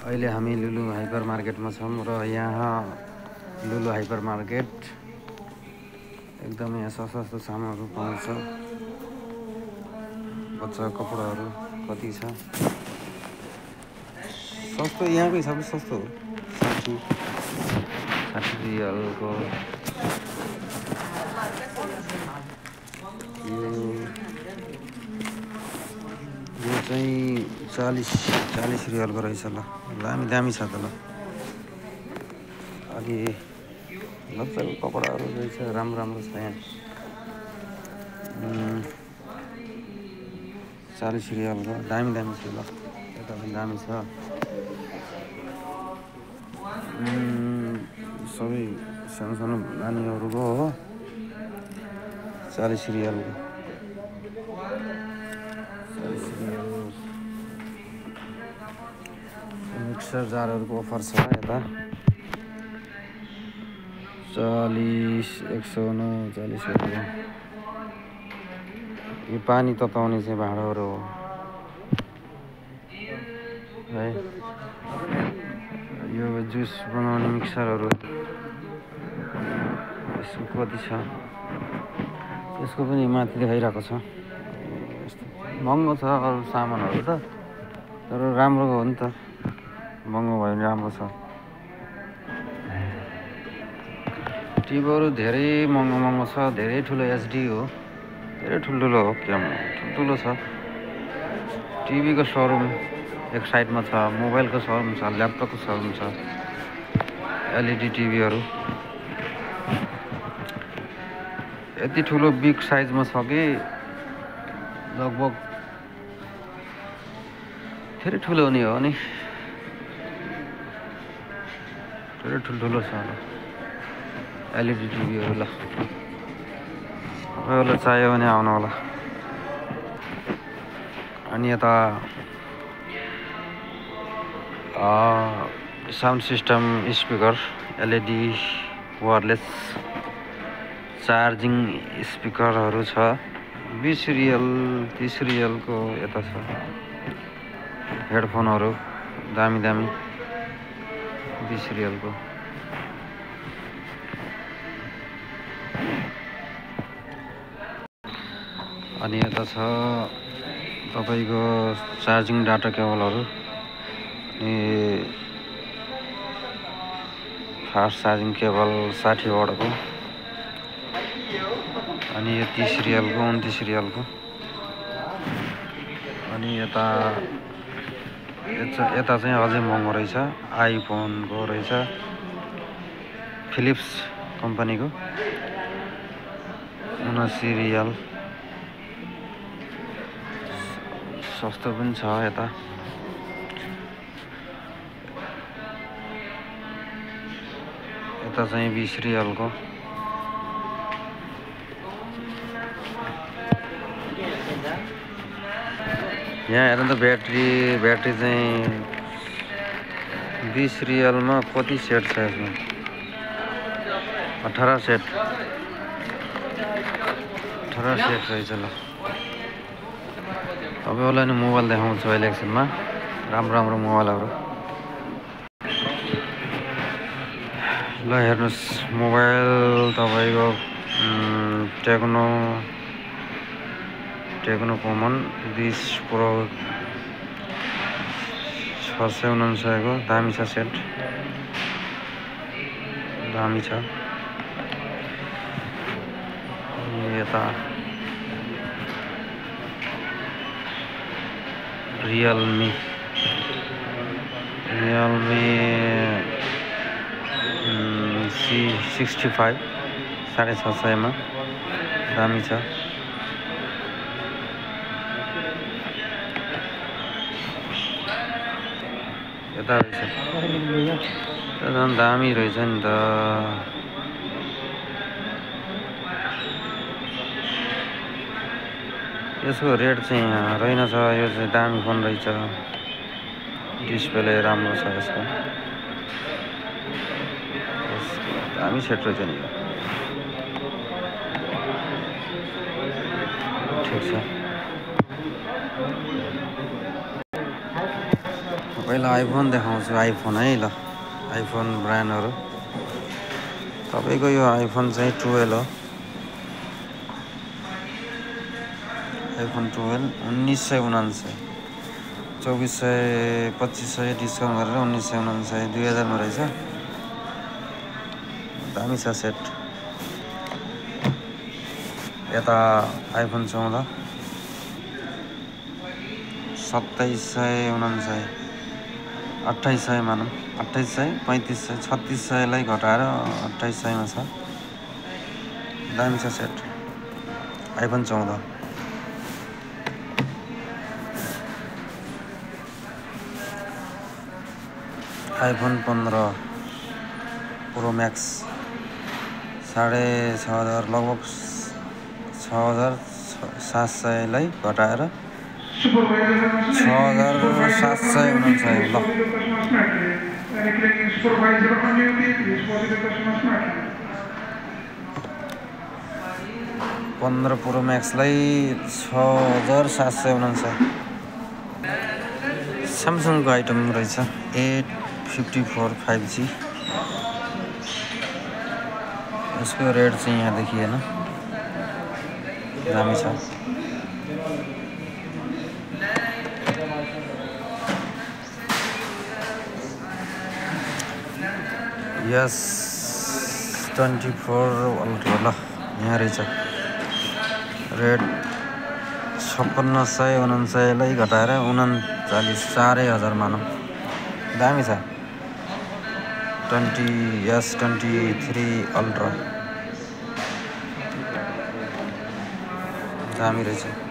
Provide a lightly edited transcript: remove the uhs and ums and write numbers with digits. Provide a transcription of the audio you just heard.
अहिले हामी लुलु हाइपर मार्केटमा छौँ र यहाँ लुलु हाइपर मार्केट एकदमै सस्तो सामानहरू पाउँछ। बच्चा कपडाहरू कति छ सस्तो, यहाँको हिसाबले सस्तो हो। 60 रियलको यो चाहिँ 40 रियलको रहेछ। ल दामी छ त। ल अलि मजाको कपडाहरू रहेछ, राम्रो छ यहाँ। 40 रियलको दामी छ। ल यता पनि दामी छ। सबै सानो नानीहरूको हो। 40 रियलको मिक्सर जारहरूको अफर छ यता। 149 रुपियाँ। यो पानी तताउने चाहिँ भाँडाहरू हो है। यो जुस बनाउने मिक्सरहरू यसको कति छ, यसको पनि माथि देखाइरहेको छ। महँगो छ अरू सामानहरू त, तर राम्रो हो नि त। महँगो भयो भने राम्रो छ। टिभीहरू धेरै महँगो छ। धेरै ठुलो एचडी हो, धेरै ठुल्ठुलो हो। ठुल्ठुलो छ। टिभीको सोरुम एक साइडमा छ, मोबाइलको सोरुम छ, ल्यापटपको सोरुम छ। एलइडी टिभीहरू यति ठुलो बिग साइजमा छ कि लगभग धेरै ठुलो हुने हो नि। धेरै ठुल्ठुलो छ एलइडी टिभीहरू। ल तपाईँहरूलाई चाहियो भने आउनु होला। अनि यता sound system, speaker, LED wireless charging स्पिकरहरू छ। 20 रियल 30 रियलको यता छ। हेडफोनहरू दामी 20 रियलको। अनि यता छ तपाईँको चार्जिङ डाटा केबलहरू। अनि फास्ट चार्जिङ केबल 60 वाटको। अनि यो 30 रियलको, 29 रियलको। अनि यता चाहिँ अझै महँगो रहेछ। आइफोनको रहेछ, फिलिप्स कम्पनीको। 79 रियल। सस्तो पनि छ यता। यता चाहिँ 20 रियलको। यहाँ हेर्नु त ब्याट्री चाहिँ 20 रियलमा कति सेट छ यसमा? 18 सेट रहेछ। ल तपाईँहरूलाई नि मोबाइल देखाउँछु अहिले एकछिनमा। राम्रो मोबाइलहरू। ल हेर्नुहोस्, मोबाइल तपाईँको टेक्नो कमन 20 प्रो 649 को दामी छ। सेट दामी छ। यता रियलमी C65 650 मा दामी छ। यता रहेछ झन् दामी रहेछ नि त। यसको रेट चाहिँ यहाँ रहेनछ। यो चाहिँ दामी फोन रहेछ। डिस्प्ले राम्रो छ यसको। दामी सेट रहेछ नि यो। ठिक छ। पहिला आइफोन देखाउँछु आइफोन है ल आइफोन ब्रान्डहरु तपाईको यो आइफोन चाहिँ 12 हो आइफोन 12 1999 2400 2500 डिस्काउन्ट गरेर 1999 2000 मा रहेछ दामी छ सेट यता आइफोन 14 2799 2800 मानौं 2800 3500 3600 लाई घटाएर 2800 मा छ दामी छ set iPhone 14 iPhone 15 pro max 6500 लगभग 6700 लाई घटाएर 6799 ल 15 प्रो मैक्स लाई 6799 सैमसंग को आइटम रहेछ 854 5G यसको रेट चाहिँ यहाँ देखिएन दामी छ यस 24 अल्ट्रा ल यहाँ रहेछ रेट 5699 लाई घटाएर 39,000 मानौं दामी छ 23 अल्ट्रा दामी रहेछ